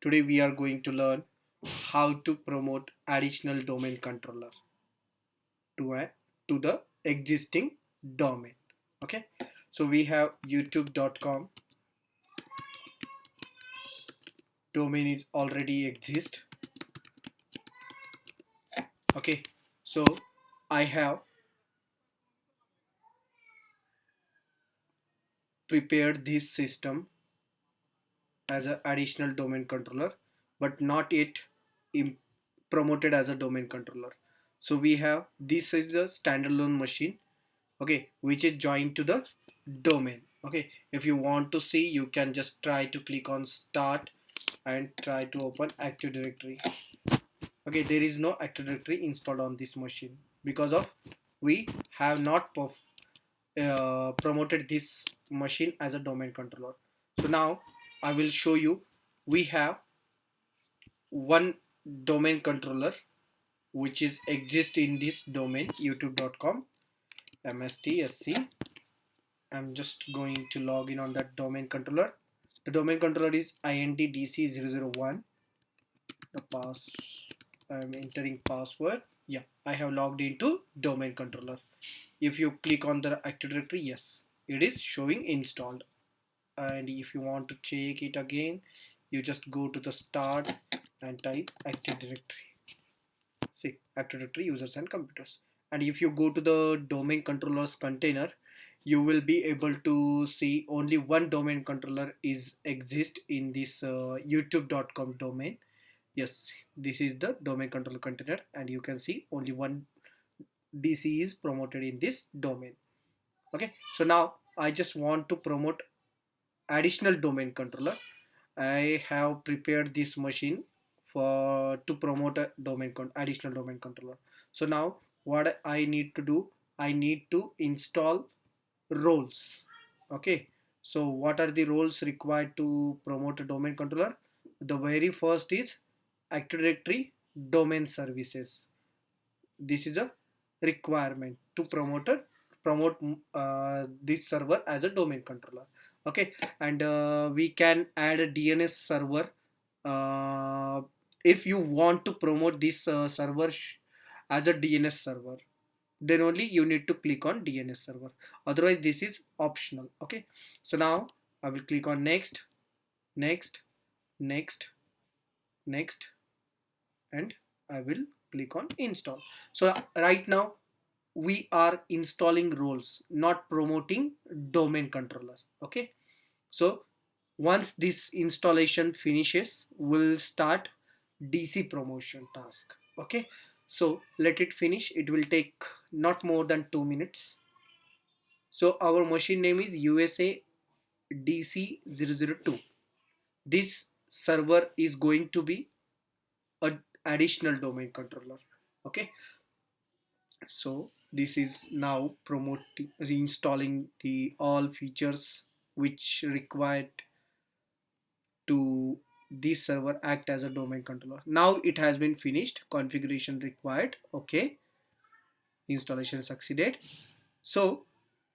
Today we are going to learn how to promote additional domain controller to to the existing domain. Okay, so we have youtube.com domain is already exist. Okay, so I have prepared this system as an additional domain controller, but not yet promoted as a domain controller. So we have this is the standalone machine, okay, which is joined to the domain. Okay, if you want to see, you can just try to click on start and try to open Active Directory. Okay, there is no Active Directory installed on this machine because of we have not promoted this machine as a domain controller. So now I will show you. We have one domain controller which is exist in this domain youtube.com mstsc. I'm just going to log in on that domain controller. The domain controller is intdc001. The pass I'm entering password. Yeah, I have logged into domain controller. If you click on the Active Directory, yes, it is showing installed. And if you want to check it again, you just go to the start and type Active Directory. See, Active Directory users and computers. And if you go to the domain controllers container, you will be able to see only one domain controller is exist in this youtube.com domain. Yes, this is the domain controller container, and you can see only one DC is promoted in this domain. Okay, so now I just want to promote additional domain controller. I have prepared this machine for to promote a additional domain controller. So now what I need to do, I need to install roles. Okay, so what are the roles required to promote a domain controller? The very first is Active Directory domain services. This is a requirement to promote this server as a domain controller. Okay, and we can add a DNS server. If you want to promote this server as a DNS server, then only you need to click on DNS server. Otherwise this is optional. Okay, so now I will click on next, next, next, next, and I will click on install. So right now we are installing roles, not promoting domain controller. Okay, so once this installation finishes, we'll start DC promotion task. Okay, so let it finish. It will take not more than 2 minutes. So our machine name is USA DC002. This server is going to be an additional domain controller. Okay, so this is now promoting reinstalling the all features which required to this server act as a domain controller. Now it has been finished. Configuration required. Okay, installation succeeded. So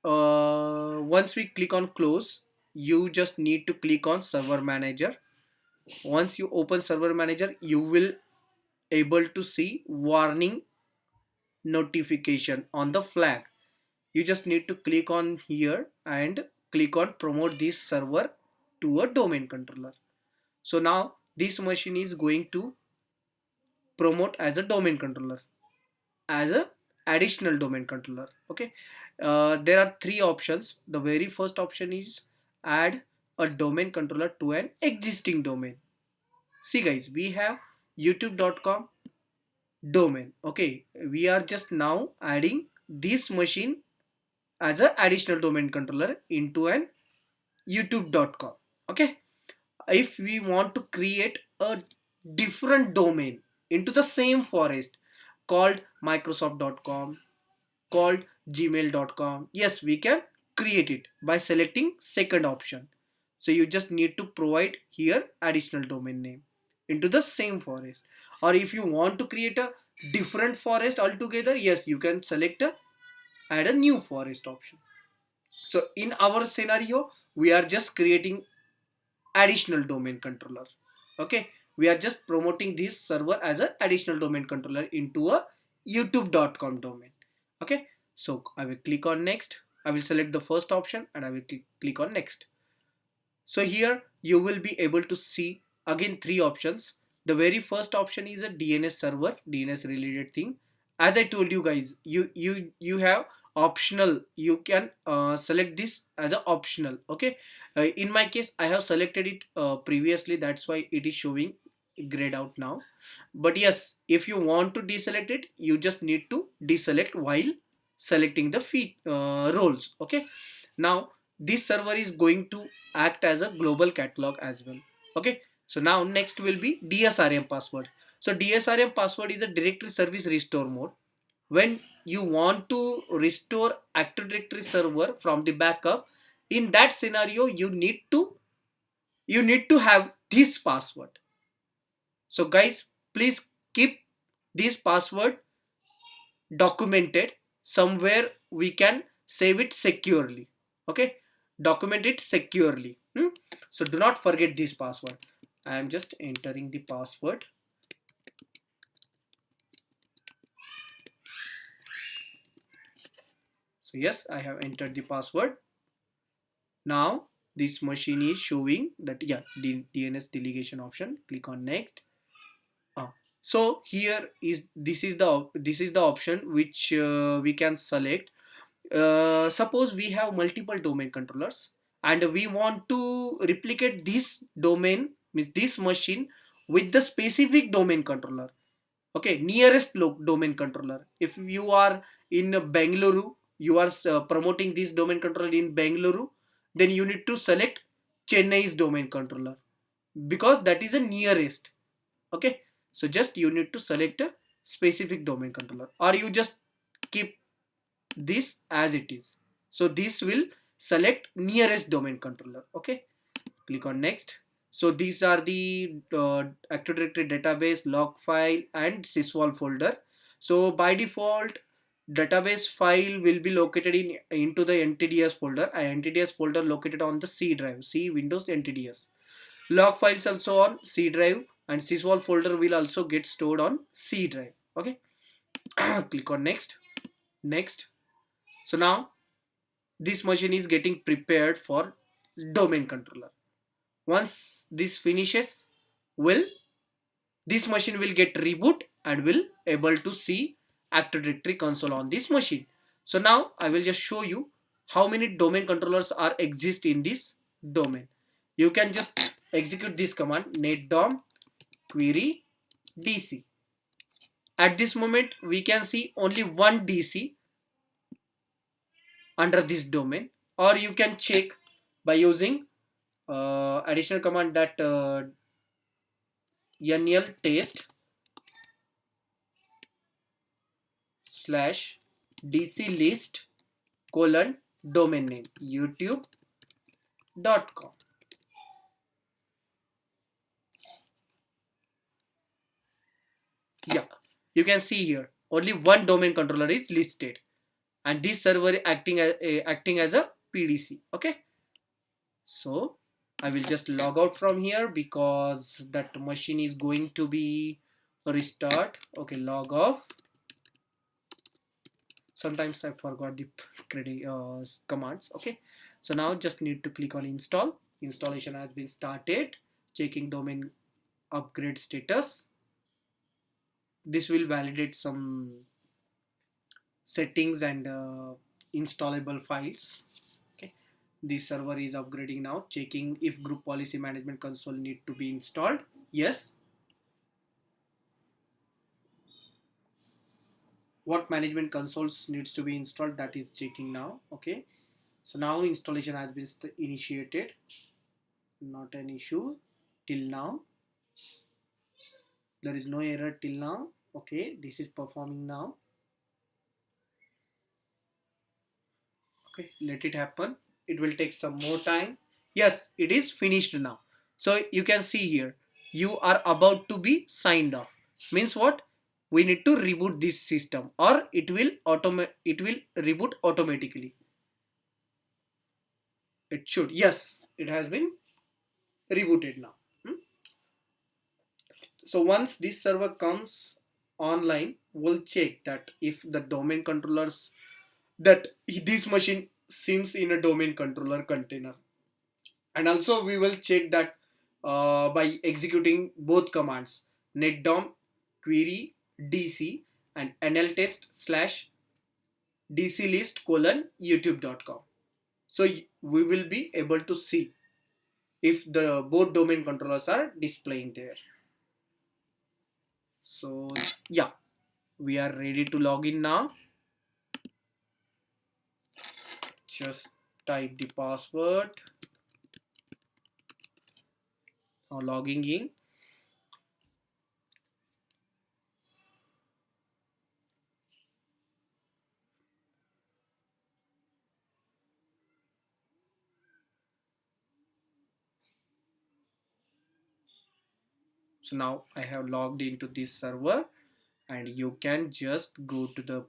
once we click on close, you just need to click on server manager. Once you open server manager, you will able to see warning notification on the flag. You just need to click on here and click on promote this server to a domain controller. So now this machine is going to promote as a domain controller, as a additional domain controller. Okay, there are three options. The very first option is add a domain controller to an existing domain. See guys, we have youtube.com domain. Okay, we are just now adding this machine as an additional domain controller into an youtube.com. Okay, if we want to create a different domain into the same forest called microsoft.com, called gmail.com, yes, we can create it by selecting second option. So you just need to provide here additional domain name into the same forest. Or if you want to create a different forest altogether, yes, you can select a add a new forest option. So in our scenario, we are just creating additional domain controller. Okay, we are just promoting this server as an additional domain controller into a youtube.com domain. Okay, so I will click on next. I will select the first option and I will click on next. So here you will be able to see again three options. The very first option is a DNS server, DNS related thing. As I told you guys, you have optional. You can select this as a optional. Okay, in my case, I have selected it previously. That's why it is showing grayed out now. But yes, if you want to deselect it, you just need to deselect while selecting the roles. Okay, now this server is going to act as a global catalog as well. Okay, so now next will be DSRM password. So DSRM password is a directory service restore mode. When you want to restore Active Directory server from the backup, in that scenario you need to have this password. So guys, please keep this password documented somewhere. We can save it securely. Okay, document it securely. So do not forget this password. I am just entering the password. So yes, I have entered the password. Now this machine is showing that, yeah, DNS delegation option. Click on next. Ah, so here is this is the option which we can select. Suppose we have multiple domain controllers and we want to replicate this domain, means this machine, with the specific domain controller. Okay, nearest domain controller. If you are in Bangalore, you are promoting this domain controller in Bangalore, then you need to select Chennai's domain controller because that is the nearest. Okay, so just you need to select a specific domain controller, or you just keep this as it is. So this will select nearest domain controller. Okay, click on next. So these are the Active Directory database, log file and sysvol folder. So by default, database file will be located into the NTDS folder, and NTDS folder located on the C drive, C Windows NTDS. Log files also on C drive, and sysvol folder will also get stored on C drive. Okay, click on next. Next. So now this machine is getting prepared for domain controller. Once this finishes, will this machine will get reboot and will able to see Active Directory console on this machine. So now I will just show you how many domain controllers are exist in this domain. You can just execute this command netdom query dc. At this moment we can see only one dc under this domain, or you can check by using additional command, that nl test slash dc list colon domain name youtube.com. Yeah, you can see here only one domain controller is listed, and this server acting as a PDC. Okay, so I will just log out from here because that machine is going to be restart. Okay, log off. Sometimes I forgot the commands. Okay, so now just need to click on install. Installation has been started. Checking domain upgrade status. This will validate some settings and installable files. Okay, the server is upgrading now. Checking if group policy management console need to be installed. Yes. What management consoles needs to be installed, that is checking now. Okay, so now installation has been initiated. Not an issue till now. There is no error till now. Okay, this is performing now. Okay, let it happen. It will take some more time. Yes, it is finished now. So you can see here, you are about to be signed off. Means what? We need to reboot this system, or it will reboot automatically. It should. Yes, it has been rebooted now. So once this server comes online, we'll check that if the domain controllers, that this machine seems in a domain controller container. And also we will check that by executing both commands, netdom query dc and nltest slash dclist colon youtube.com. So we will be able to see if the both domain controllers are displaying there. So yeah, we are ready to log in now. Just type the password or logging in. So now I have logged into this server, and you can just go to the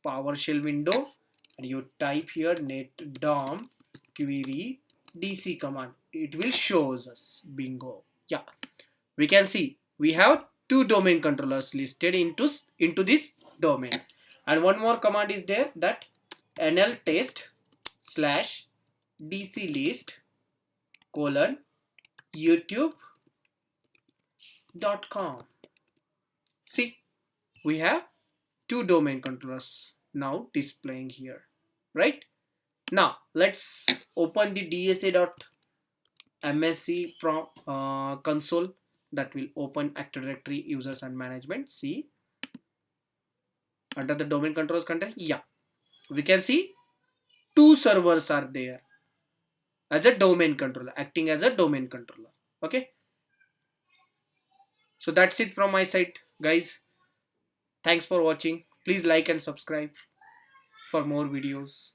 PowerShell window and you type here netdom query dc command. It will show us bingo. Yeah, we can see we have two domain controllers listed into this domain, and one more command is there, that nltest slash dclist colon youtube.com. See, we have two domain controllers now displaying here, right? Now let's open the dsa.msc from console. That will open Active Directory users and management. See, under the domain controllers content, yeah, we can see two servers are there as a domain controller, acting as a domain controller. Okay, so that's it from my side, guys. Thanks for watching. Please like and subscribe for more videos.